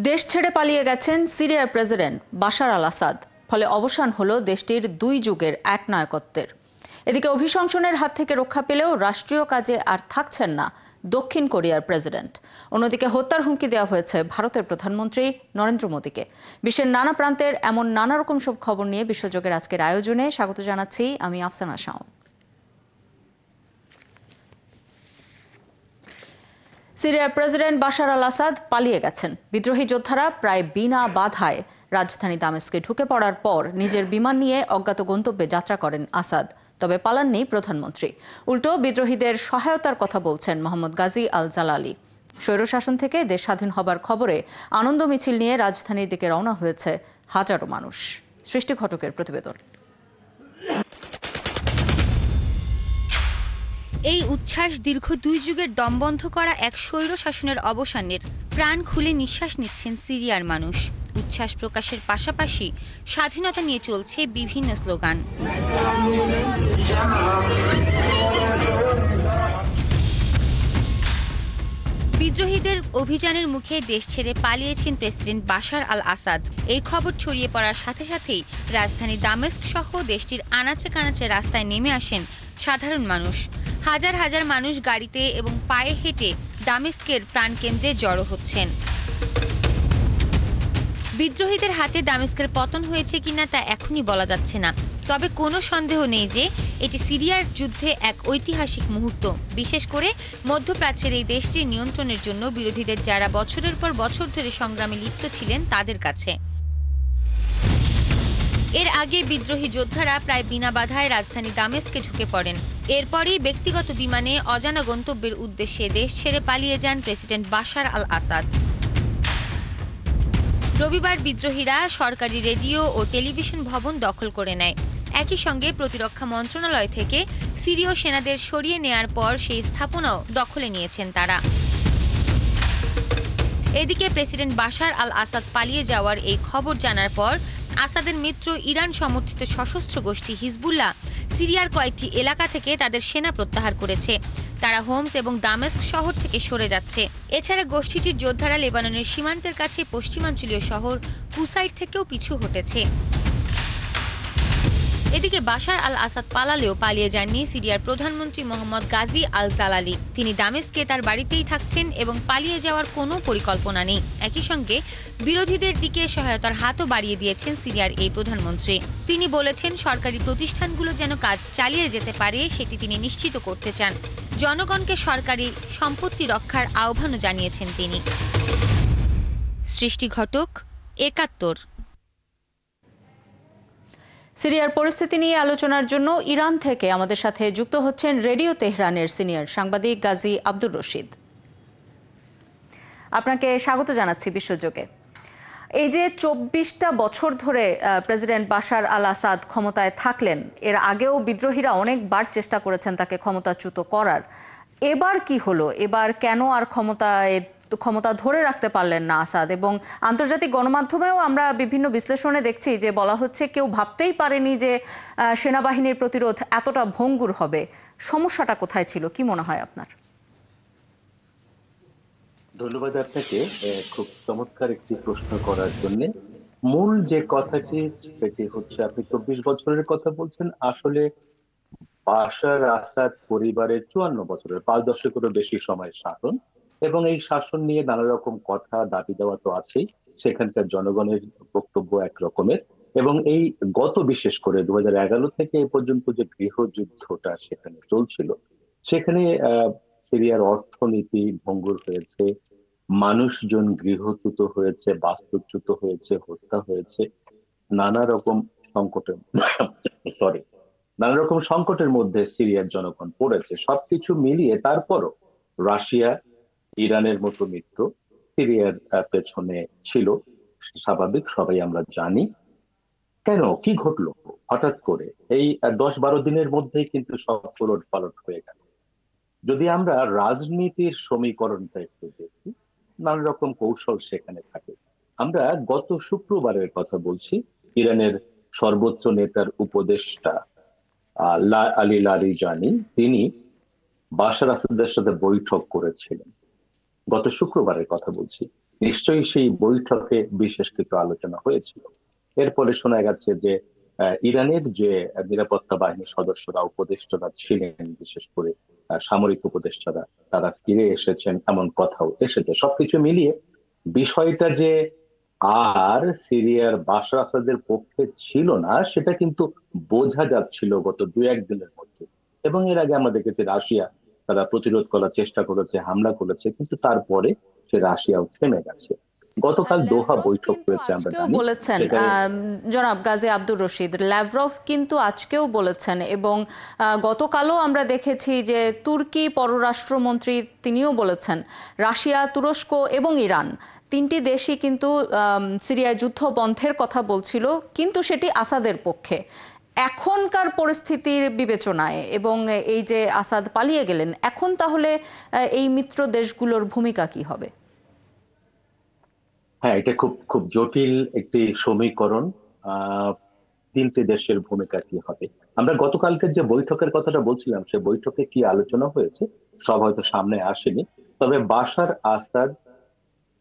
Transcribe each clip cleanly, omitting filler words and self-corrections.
দেশ ছেড়ে পালিয়ে গেছেন সিরিয়ার প্রেসিডেন্ট বাশার আল আসাদ। ফলে অবসান হলো দেশটির 2 যুগের একনায়কত্বের। এদিকে অভিশংসনের হাত থেকে রক্ষা পেলেও রাষ্ট্রীয় কাজে আর থাকছেন না দক্ষিণ কোরিয়ার প্রেসিডেন্ট। অন্যদিকে হত্যার হুমকি দেওয়া হয়েছে ভারতের প্রধানমন্ত্রী নরেন্দ্র মোদীকে। বিশ্বের নানা প্রান্তের এমন নানা রকম সব খবর নিয়ে বিশ্বযোগের আজকের আয়োজনে স্বাগত জানাচ্ছি আমি আফসানা শাওন। সিরিয়ার প্রেসিডেন্ট বাশার আল আসাদ পালিয়ে গেছেন। বিদ্রোহী যোদ্ধারা প্রায় বিনা বাধায় রাজধানী দামেস্কে ঢুকে পড়ার পর নিজের বিমান নিয়ে অজ্ঞাত গন্তব্যে যাত্রা করেন আসাদ। তবে পালাননি প্রধানমন্ত্রী, উল্টো বিদ্রোহীদের সহায়তার কথা বলছেন মোহাম্মদ গাজী আল জালালি। স্বৈরশাসন থেকে দেশ স্বাধীন হবার খবরে আনন্দ মিছিল নিয়ে রাজধানীর দিকে রওনা হয়েছে হাজারো মানুষ। সৃষ্টি ঘটকের প্রতিবেদন। এই উচ্ছ্বাস দীর্ঘ 2 যুগের দমবন্ধ করা এক স্বৈর শাসনের অবসানের। প্রাণ খুলে নিঃশ্বাস নিচ্ছেন সিরিয়ার মানুষ। উচ্ছ্বাস প্রকাশের পাশাপাশি স্বাধীনতা নিয়ে চলছে বিভিন্ন স্লোগান। বিদ্রোহীদের অভিযানের মুখে দেশ ছেড়ে পালিয়েছেন প্রেসিডেন্ট বাশার আল আসাদ। এই খবর ছড়িয়ে পড়ার সাথে সাথেই রাজধানী দামেস্ক সহ দেশটির আনাচে কানাচে রাস্তায় নেমে আসেন সাধারণ মানুষ। হাজার হাজার মানুষ গাড়িতে এবং পায়ে হেঁটে দামেস্কের প্রাণকেন্দ্রে জড়ো হচ্ছেন। বিদ্রোহীদের হাতে দামেস্কের পতন হয়েছে কিনা তা এখনই বলা যাচ্ছে না, তবে কোনো সন্দেহ নেই যে এটি সিরিয়ার যুদ্ধে এক ঐতিহাসিক মুহূর্ত, বিশেষ করে মধ্যপ্রাচ্যের এই দেশটির নিয়ন্ত্রণের জন্য বিরোধীদের যারা বছরের পর বছর ধরে সংগ্রামে লিপ্ত ছিলেন তাদের কাছে। এর আগে বিদ্রোহী যোদ্ধারা প্রায় বিনা বাধায় রাজধানী দামেস্কে ঢুকে পড়েন। এরপরই ব্যক্তিগত বিমানে অজানা গন্তব্যের উদ্দেশ্যে দেশ ছেড়ে পালিয়ে যান প্রেসিডেন্ট বাশার আল আসাদ। রবিবার বিদ্রোহীরা সরকারি রেডিও ও টেলিভিশন ভবন দখল করে নেয়। একই সঙ্গে প্রতিরক্ষা মন্ত্রণালয় থেকে সিরীয় সেনাদের সরিয়ে নেয়ার পর সেই স্থাপনাও দখলে নিয়েছেন তারা। এদিকে প্রেসিডেন্ট বাশার আল আসাদ পালিয়ে যাওয়ার এই খবর জানার পর আসাদের মিত্র ইরান সমর্থিত সশস্ত্র গোষ্ঠী হিজবুল্লাহ সিরিয়ার কয়েকটি এলাকা থেকে তাদের সেনা প্রত্যাহার করেছে। তারা হোমস এবং দামেস্ক শহর থেকে সরে যাচ্ছে। এছাড়া গোষ্ঠীটির যোদ্ধারা লেবাননের সীমান্তের কাছে পশ্চিমাঞ্চলীয় শহর কুসাইট থেকেও পিছু হটেছে। এদিকে বাশার আল আসাদ পালালেও পালিয়ে যাননি সিরিয়ার প্রধানমন্ত্রী মোহাম্মদ গাজী আল জালালি। তিনি দামেস্কে তার বাড়িতেই থাকছেন এবং পালিয়ে যাওয়ার কোনো পরিকল্পনা নেই। একই সঙ্গে বিরোধীদের দিকে সহায়তার হাতও বাড়িয়ে দিয়েছেন সিরিয়ার এই প্রধানমন্ত্রী। তিনি বলেছেন সরকারি প্রতিষ্ঠানগুলো যেন কাজ চালিয়ে যেতে পারে সেটি তিনি নিশ্চিত করতে চান। জনগণকে সরকারি সম্পত্তি রক্ষার আহ্বানও জানিয়েছেন তিনি। সৃষ্টি ঘটক, ৭১। সিরিয়ার পরিস্থিতি নিয়ে আলোচনার জন্য ইরান থেকে আমাদের সাথে যুক্ত হচ্ছেন রেডিও তেহরানের সিনিয়র সাংবাদিক গাজী আব্দুর রশিদ। আপনাকে স্বাগত জানাচ্ছি বিশ্বযোগে। এই যে ২৪টা বছর ধরে প্রেসিডেন্ট বাশার আল আসাদ ক্ষমতায় থাকলেন, এর আগেও বিদ্রোহীরা অনেকবার চেষ্টা করেছেন তাকে ক্ষমতাচ্যুত করার। এবার কি হলো? এবার কেন আর ক্ষমতা ধরে রাখতে পারলেন না আসাদ? এবং আন্তর্জাতিক গণমাধ্যমেও আমরা বিভিন্ন বিশ্লেষণে দেখছি যে বলা হচ্ছে কেউ ভাবতেই পারেনি যে সেনাবাহিনীর প্রতিরোধ এতটা ভঙ্গুর হবে। সমস্যাটা কোথায় ছিল, কি মনে হয় আপনার? ধন্যবাদ আপনাকে খুব চমৎকার একটি প্রশ্ন করার জন্য। মূল যে কথাটি সেটি হচ্ছে, আপনি ২৪ বছরের কথা বলছেন। আসলে বাশার আসাদ পরিবারের ৫৪ বছরের ৫ দশকেরও বেশি সময় শাসন, এবং এই শাসন নিয়ে নানা রকম কথা দাবি দেওয়া তো আছেই। সেখানকার জনগণের বক্তব্য এক রকমের, এবং এই বিশেষ করে ২০১১ থেকে এ পর্যন্ত যে গৃহযুদ্ধটা সেখানে চলছিল, সেখানে সিরিয়ার অর্থনীতি ভঙ্গুর হয়েছে, মানুষজন গৃহচ্যুত হয়েছে, বাস্তুচ্যুত হয়েছে, হত্যা হয়েছে, নানা রকম সংকটের নানা রকম সংকটের মধ্যে সিরিয়ার জনগণ পড়েছে। সবকিছু মিলিয়ে তারপরও রাশিয়া, ইরানের মতো মিত্র সিরিয়ার পেছনে ছিল। স্বাভাবিক, সবাই আমরা জানি। কেন, কি ঘটলো হঠাৎ করে? এই ১০-১২ দিনের মধ্যেই কিন্তু সব উলট পালট হয়ে গেল। যদি আমরা রাজনীতির সমীকরণটা একটু দেখি, নানা রকম কৌশল সেখানে থাকে। আমরা গত শুক্রবারের কথা বলছি, ইরানের সর্বোচ্চ নেতার উপদেষ্টা আলী লারিজানি তিনি বাশার আসাদের সাথে বৈঠক করেছিলেন। গত শুক্রবারের কথা বলছি। নিশ্চয়ই সেই বৈঠকে বিশেষ কিছু আলোচনা হয়েছিল। এরপরে শোনা গেছে যে ইরানের যে নিরাপত্তা বাহিনীর সদস্যরা, উপদেষ্টারা ছিলেন, বিশেষ করে সামরিক উপদেষ্টারা, তারা ফিরে এসেছেন এমন কথাও এসেছে। সবকিছু মিলিয়ে বিষয়টা যে আর সিরিয়ার বাশার আসাদের পক্ষে ছিল না সেটা কিন্তু বোঝা যাচ্ছিল গত 2-1 দিনের মধ্যে। এবং এর আগে আমরা দেখেছি রাশিয়া তারা প্রতিরোধ করার চেষ্টা করেছে, হামলা করেছে, কিন্তু তারপরে সে রাশিয়াও থেমে গেছে। গতকাল দোহা ল্যাভরভ বৈঠক কিন্তু হয়েছে, আমরা আজকেও জানি বলেছেন, সেখানে। জনাব গাজী আব্দুর রশিদ, ল্যাভরভ কিন্তু আজকেও বলেছেন এবং গতকালও আমরা দেখেছি যে তুর্কি পররাষ্ট্রমন্ত্রী তিনিও বলেছেন রাশিয়া, তুরস্ক এবং ইরান তিনটি দেশই কিন্তু সিরিয়ায় যুদ্ধ বন্ধের কথা বলছিল, কিন্তু সেটি আসাদের পক্ষে। এখনকার পরিস্থিতির বিবেচনায় এবং এই যে আসাদ পালিয়ে গেলেন, এখন তাহলে এই মিত্র দেশগুলোর ভূমিকা কি হবে? হ্যাঁ, এটা খুব খুব জটিল একটি সমীকরণ। আহ তিনটি দেশের ভূমিকা কি হবে। আমরা গতকালকে যে বৈঠকের কথাটা বলছিলাম, সে বৈঠকে কি আলোচনা হয়েছে সব হয়তো সামনে আসেনি। তবে বাশার আসাদ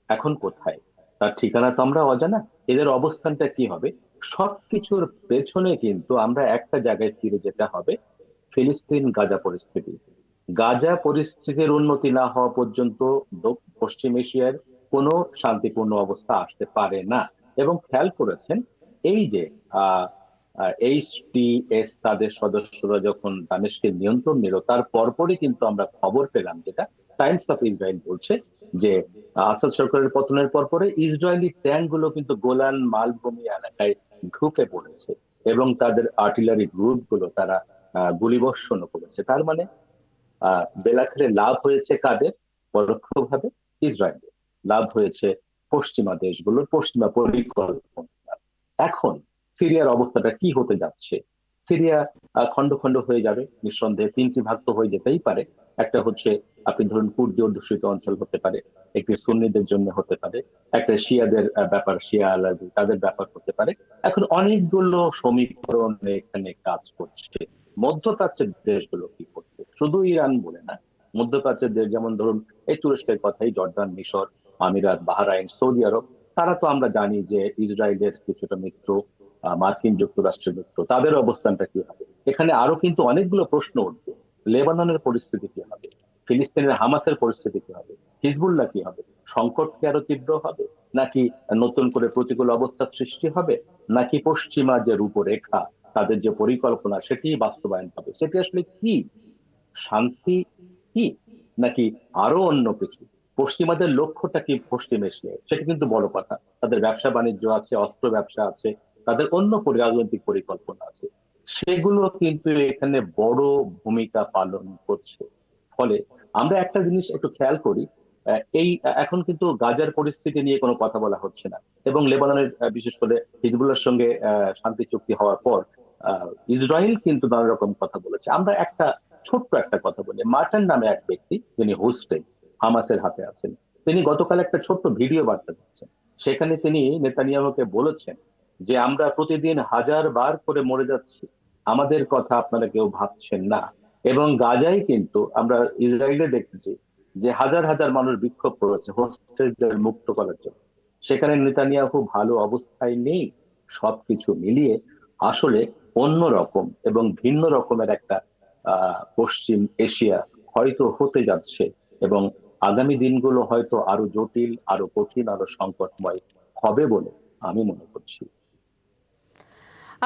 এখন কোথায়, তার ঠিকানা তো আমরা অজানা। এদের অবস্থানটা কি হবে, সবকিছুর পেছনে কিন্তু আমরা একটা জায়গায় ফিরে যেতে হবে, ফিলিস্তিন গাজা পরিস্থিতি। গাজা পরিস্থিতির উন্নতি না হওয়া পর্যন্ত পশ্চিম এশিয়ার কোনো শান্তিপূর্ণ অবস্থা আসতে পারে না। এবং খেয়াল করেছেন, এই যে আহ এইচটিএস তাদের সদস্যরা যখন দামেস্কের নিয়ন্ত্রণ নিল, তার পরপরই কিন্তু আমরা খবর পেলাম, যেটা টাইমস অফ ইসরায়েল বলছে, যে আসাদ সরকারের পতনের পরপরে ইসরায়েলি ট্যাঙ্ক গুলো কিন্তু গোলান মালভূমি এলাকায় ঢুকে পড়েছে এবং তাদের আর্টিলারি গ্রুপ গুলো তারা গুলিবর্ষণ করেছে। তার মানে বেলাখেলে লাভ হয়েছে কাদের? পরোক্ষভাবে ইসরায়েলের। লাভ হয়েছে পশ্চিমা দেশগুলোর, পশ্চিমা পরিকল্পনা। এখন সিরিয়ার অবস্থাটা কি হতে যাচ্ছে? সিরিয়া খন্ড খন্ড হয়ে যাবে নিঃসন্দেহে, তিনটি ভাগ তো হয়ে যেতেই পারে। একটা হচ্ছে, আপনি ধরুন, কুর্দি অধ্যুষিত অঞ্চল হতে পারে, একটি সুন্নিদের জন্য হতে পারে, একটা শিয়াদের ব্যাপার, শিয়া আলাদা তাদের ব্যাপার হতে পারে। এখন অনেকগুলো সমীকরণ এখানে কাজ করছে। মধ্যপ্রাচ্যের দেশগুলো কি করছে, শুধু ইরান বলে না, মধ্যপ্রাচ্যের দেশ যেমন ধরুন এই তুরস্কের কথাই, জর্দান, মিশর, আমিরাত, বাহরাইন, সৌদি আরব, তারা তো আমরা জানি যে ইসরায়েলের কিছুটা মিত্র, মার্কিন যুক্তরাষ্ট্রের মিত্র। তাদের অবস্থানটা কি হবে? এখানে আরো কিন্তু অনেকগুলো প্রশ্ন উঠবে। লেবাননের পরিস্থিতি কি হবে? ফিলিস্তিনের হামাসের পরিস্থিতি কি হবে? হিজবুল্লাহ কি হবে? সংকট কি আরো তীব্র হবে, নাকি নতুন করে প্রতিকূল অবস্থার সৃষ্টি হবে, নাকি পশ্চিমা যে রূপরেখা, তাদের যে পরিকল্পনা, সেটি বাস্তবায়ন হবে? সেটি আসলে কি? শান্তি কি, নাকি আরো অন্য কিছু? পশ্চিমাদের লক্ষ্যটা কি পশ্চিম এশিয়ায়, সেটা কিন্তু বড় কথা। তাদের ব্যবসা বাণিজ্য আছে, অস্ত্র ব্যবসা আছে, তাদের অন্য রাজনৈতিক পরিকল্পনা আছে, সেগুলো কিন্তু এখানে বড় ভূমিকা পালন করছে। ফলে আমরা একটা জিনিস একটু খেয়াল করি, এই এখন কিন্তু গাজার পরিস্থিতি নিয়ে কোনো কথা বলা হচ্ছে না, এবং লেবাননের বিশেষ করে হিজবুল্লাহর সঙ্গে শান্তি চুক্তি হওয়ার পর ইসরায়েল কিন্তু নানা রকম কথা বলেছে। আমরা একটা ছোট্ট একটা কথা বলি, মার্টান নামে এক ব্যক্তি, যিনি হোস্টেল হামাসের হাতে আছেন, তিনি গতকাল একটা ছোট্ট ভিডিও বার্তা দিচ্ছেন। সেখানে তিনি নেতানিয়াহুকে বলেছেন যে আমরা প্রতিদিন 1000 বার করে মরে যাচ্ছি, আমাদের কথা আপনারা কেউ ভাবছেন না। এবং গাজায় কিন্তু আমরা ইসরায়েলে দেখেছি যে হাজার হাজার মানুষ বিক্ষোভ করেছে হোস্টেলদের মুক্ত করার জন্য। সেখানে নেতানিয়াহু ভালো অবস্থায় নেই। সবকিছু মিলিয়ে আসলে অন্য রকম এবং ভিন্ন রকমের একটা পশ্চিম এশিয়া হয়তো হতে যাচ্ছে, এবং আগামী দিনগুলো হয়তো আরো জটিল, আরো কঠিন, আরো সংকটময় হবে বলে আমি মনে করছি।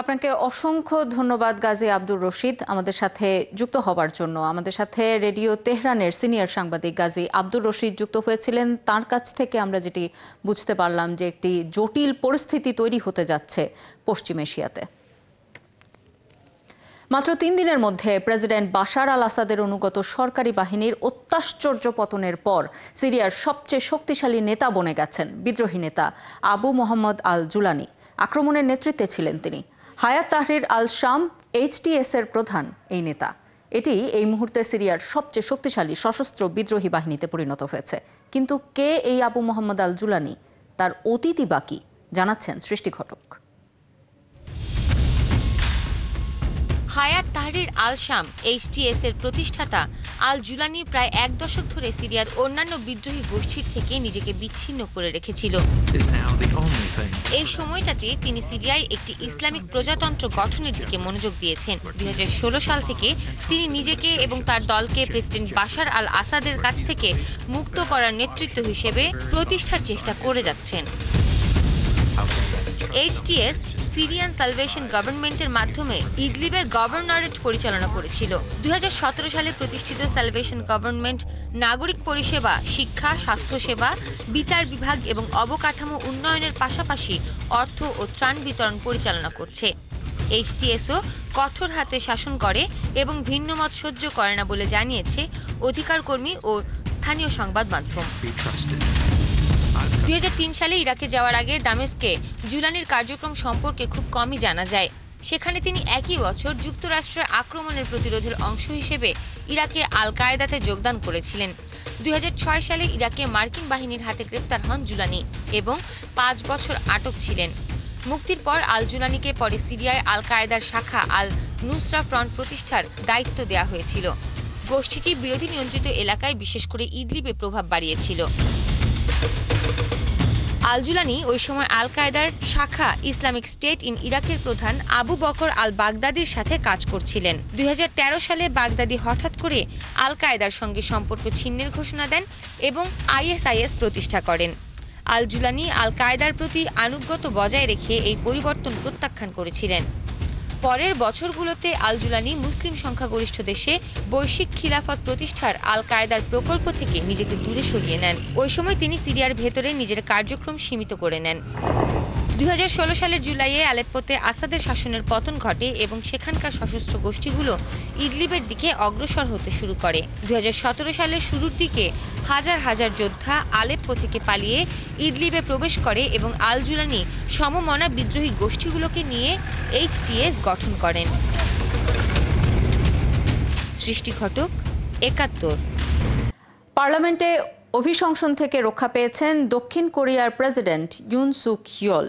আপনাকে অসংখ্য ধন্যবাদ গাজী আব্দুর রশিদ, আমাদের সাথে যুক্ত হবার জন্য। আমাদের সাথে রেডিও তেহরানের সিনিয়র সাংবাদিক গাজী আব্দুর রশিদ যুক্ত হয়েছিলেন। তার কাছ থেকে আমরা যেটি বুঝতে পারলাম যে একটি জটিল পরিস্থিতি তৈরি হতে যাচ্ছে পশ্চিম এশিয়াতে। মাত্র 3 দিনের মধ্যে প্রেসিডেন্ট বাশার আল আসাদের অনুগত সরকারি বাহিনীর অত্যাশ্চর্য পতনের পর সিরিয়ার সবচেয়ে শক্তিশালী নেতা বনে গেছেন বিদ্রোহী নেতা আবু মোহাম্মদ আল জুলানি। আক্রমণের নেতৃত্বে ছিলেন তিনি। হায়াত তাহরির আল শাম এইচটিএস এর প্রধান এই নেতা। এটি এই মুহূর্তে সিরিয়ার সবচেয়ে শক্তিশালী সশস্ত্র বিদ্রোহী বাহিনীতে পরিণত হয়েছে। কিন্তু কে এই আবু মোহাম্মদ আল জুলানি, তার অতীতই বাকি, জানাচ্ছেন সৃষ্টি ঘটক। হায়াত তাহরির আল শাম HTS এর প্রতিষ্ঠাতা আল জুলানি প্রায় 1 দশক ধরে সিরিয়ার অন্যান্য বিদ্রোহী গোষ্ঠীর থেকে নিজেকে বিচ্ছিন্ন করে রেখেছিল। এই সময়টাতে তিনি সিরিয়ায় একটি ইসলামিক প্রজাতন্ত্র গঠনের দিকে মনোযোগ দিয়েছেন। 2016 সাল থেকে তিনি নিজেকে এবং তার দলকে প্রেসিডেন্ট বাশার আল আসাদের কাছ থেকে মুক্ত করার নেতৃত্ব হিসেবে প্রতিষ্ঠার চেষ্টা করে যাচ্ছেন। HTS সিরিয়ান সালভেশন গভর্নমেন্টের মাধ্যমে ইদলিবের গভর্নরেট পরিচালনা করেছিল। 2017 সালে প্রতিষ্ঠিত সালভেশন গভর্নমেন্ট নাগরিক পরিষেবা, শিক্ষা, স্বাস্থ্যসেবা, বিচার বিভাগ এবং অবকাঠামো উন্নয়নের পাশাপাশি অর্থ ও ত্রাণ বিতরণ পরিচালনা করছে। HTSও কঠোর হাতে শাসন করে এবং ভিন্নমত সহ্য করে না বলে জানিয়েছে অধিকার কর্মী ও স্থানীয় সংবাদ মাধ্যম। 2003 সালে ইরাকে যাওয়ার আগে দামেস্কে জুলানির কার্যক্রম সম্পর্কে খুব কমই জানা যায়। সেখানে তিনি একই বছর যুক্তরাষ্ট্রের আক্রমণের প্রতিরোধের অংশ হিসেবে ইরাকে আল কায়েদাতে যোগদান করেছিলেন। 2006 সালে ইরাকে মার্কিন বাহিনীর হাতে গ্রেপ্তার হন জুলানি এবং 5 বছর আটক ছিলেন। মুক্তির পর আল জুলানিকে পরে সিরিয়ায় আল কায়েদার শাখা আল নুসরা ফ্রন্ট প্রতিষ্ঠার দায়িত্ব দেওয়া হয়েছিল। গোষ্ঠীটি বিরোধী নিয়ন্ত্রিত এলাকায় বিশেষ করে ইদলিবে প্রভাব বাড়িয়েছিল। আল জুলানি ওই সময় আল কায়েদার শাখা ইসলামিক স্টেট ইন ইরাকের প্রধান আবু বকর আল বাগদাদির সাথে কাজ করছিলেন। 2013 সালে বাগদাদি হঠাৎ করে আল কায়েদার সঙ্গে সম্পর্ক ছিন্নের ঘোষণা দেন এবং ISIS প্রতিষ্ঠা করেন। আল জুলানি আল কায়েদার প্রতি আনুগত্য বজায় রেখে এই পরিবর্তন প্রত্যাখ্যান করেছিলেন। পরের বছরগুলোতে আল জুলানি মুসলিম সংখ্যাগরিষ্ঠ দেশে বৈশ্বিক খিলাফত প্রতিষ্ঠার আল কায়েদার প্রকল্প থেকে নিজেকে দূরে সরিয়ে নেন। ওই সময় তিনি সিরিয়ার ভেতরে নিজের কার্যক্রম সীমিত করে নেন। 2016 সালের জুলাইয়ে আলেপ্পোতে আসাদের শাসনের পতন ঘটে এবং সেখানকার সশস্ত্র গোষ্ঠীগুলো ইদলিবের দিকে অগ্রসর হতে শুরু করে। 2017 সালের শুরুর দিকে হাজার হাজার যোদ্ধা আলেপ্পো থেকে পালিয়ে ইদলিবে প্রবেশ করে এবং আল জুলানি সমমনা বিদ্রোহী গোষ্ঠীগুলোকে নিয়ে HTS গঠন করেন। সৃষ্টি ঘটক, 71। পার্লামেন্টে অভিশংসন থেকে রক্ষা পেয়েছেন দক্ষিণ কোরিয়ার প্রেসিডেন্ট ইউন সুক ইয়োল।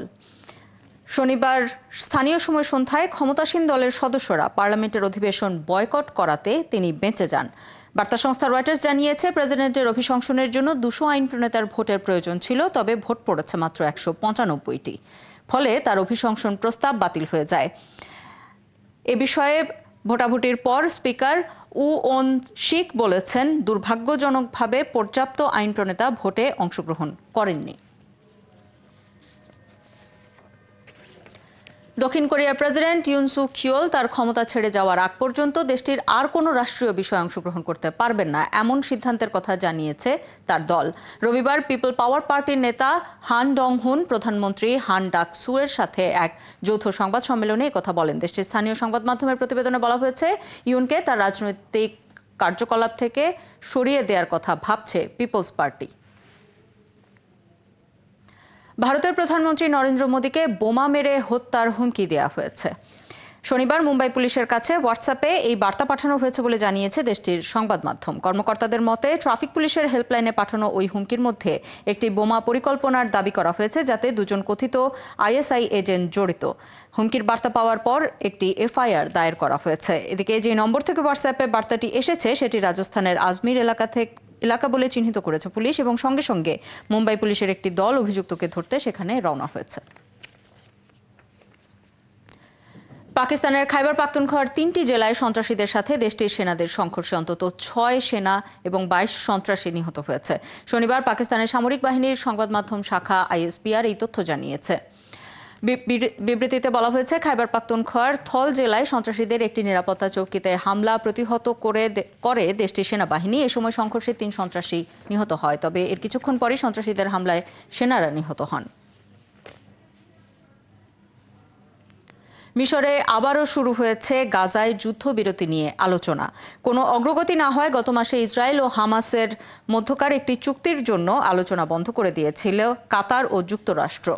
শনিবার স্থানীয় সময় সন্ধ্যায় ক্ষমতাসীন দলের সদস্যরা পার্লামেন্টের অধিবেশন বয়কট করাতে তিনি বেঁচে যান। বার্তা সংস্থা রয়টার্স জানিয়েছে, প্রেসিডেন্টের অভিশংসনের জন্য 200 আইন প্রণেতার ভোটের প্রয়োজন ছিল, তবে ভোট পড়েছে মাত্র 195টি। ফলে তার অভিশংসন প্রস্তাব বাতিল হয়ে যায়। এ বিষয়ে ভোটাভুটির পর স্পিকার উ ওন শিক বলেছেন, দুর্ভাগ্যজনকভাবে পর্যাপ্ত আইন প্রণেতা ভোটে অংশগ্রহণ করেননি। দক্ষিণ কোরিয়ার প্রেসিডেন্ট ইউন সুক ইয়োল তার ক্ষমতা ছেড়ে যাওয়ার আগ পর্যন্ত দেশটির আর কোনো রাষ্ট্রীয় বিষয়ে অংশগ্রহণ করতে পারবেন না, এমন সিদ্ধান্তের কথা জানিয়েছে তার দল। রবিবার পিপল পাওয়ার পার্টির নেতা হান ডং হুন প্রধানমন্ত্রী হান ডাক সুয়ের সাথে এক যৌথ সংবাদ সম্মেলনে একথা বলেন। দেশটির স্থানীয় সংবাদ মাধ্যমের প্রতিবেদনে বলা হয়েছে, ইউনকে তার রাজনৈতিক কার্যকলাপ থেকে সরিয়ে দেওয়ার কথা ভাবছে পিপলস পার্টি। ভারতের প্রধানমন্ত্রী নরেন্দ্র মোদীকে বোমা মেরে হত্যার হুমকি দেওয়া হয়েছে। শনিবার মুম্বাই পুলিশের কাছে হোয়াটসঅ্যাপে এই বার্তা পাঠানো হয়েছে বলে জানিয়েছে দেশটির সংবাদ মাধ্যম। কর্মকর্তাদের মতে, ট্রাফিক পুলিশের হেল্পলাইনে পাঠানো ওই হুমকির মধ্যে একটি বোমা পরিকল্পনার দাবি করা হয়েছে, যাতে দুজন কথিত ISI এজেন্ট জড়িত। হুমকির বার্তা পাওয়ার পর একটি FIR দায়ের করা হয়েছে। এদিকে যে নম্বর থেকে হোয়াটসঅ্যাপে বার্তাটি এসেছে সেটি রাজস্থানের আজমির এলাকা বলে চিহ্নিত করেছে পুলিশ এবং সঙ্গে সঙ্গে মুম্বাই পুলিশের একটি দল অভিযুক্তকে ধরতে সেখানে রওনা হয়েছে। পাকিস্তানের খাইবার পাখতুনখোয়ার 3টি জেলায় সন্ত্রাসীদের সাথে দেশটির সেনাদের সংঘর্ষে অন্তত 6 সেনা এবং 22 সন্ত্রাসী নিহত হয়েছে। শনিবার পাকিস্তানের সামরিক বাহিনীর সংবাদ মাধ্যম শাখা ISPR এই তথ্য জানিয়েছে। বিবৃতিতে বলা হয়েছে, খাইবার পাখতুনখোয়ার থল জেলায় সন্ত্রাসীদের একটি নিরাপত্তা চৌকিতে হামলা প্রতিহত করে দেশটির সেনাবাহিনী। এ সময় সংঘর্ষে 3 সন্ত্রাসী নিহত হয়, তবে এর কিছুক্ষণ পরই সন্ত্রাসীদের হামলায় সেনারা নিহত হন। মিশরে আবারও শুরু হয়েছে গাজায় যুদ্ধবিরতি নিয়ে আলোচনা। কোনো অগ্রগতি না হয় গত মাসে ইসরায়েল ও হামাসের মধ্যকার একটি চুক্তির জন্য আলোচনা বন্ধ করে দিয়েছিল কাতার ও যুক্তরাষ্ট্র।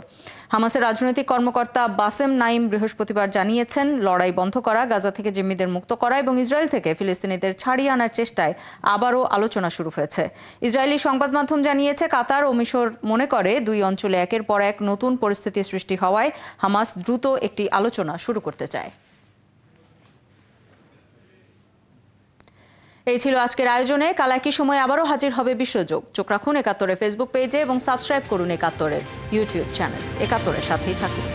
হামাসের রাজনৈতিক কর্মকর্তা বাসেম নাইম বৃহস্পতিবার জানিয়েছেন, লড়াই বন্ধ করা, গাজা থেকে জিম্মিদের মুক্ত করা এবং ইসরায়েল থেকে ফিলিস্তিনিদের ছাড়িয়ে আনার চেষ্টায় আবারও আলোচনা শুরু হয়েছে। ইসরায়েলি সংবাদ মাধ্যম জানিয়েছে, কাতার ও মিশর মনে করে দুই অঞ্চলে একের পর এক নতুন পরিস্থিতি সৃষ্টি হওয়ায় হামাস দ্রুত একটি আলোচনা শুরু করতে চায়। এই ছিল আজকের আয়োজনে। কাল একই সময় আবারও হাজির হবে বিশ্বযোগ। চোখ রাখুন একাত্তরের ফেসবুক পেজে এবং সাবস্ক্রাইব করুন একাত্তরের ইউটিউব চ্যানেল। একাত্তরের সাথেই থাকুন।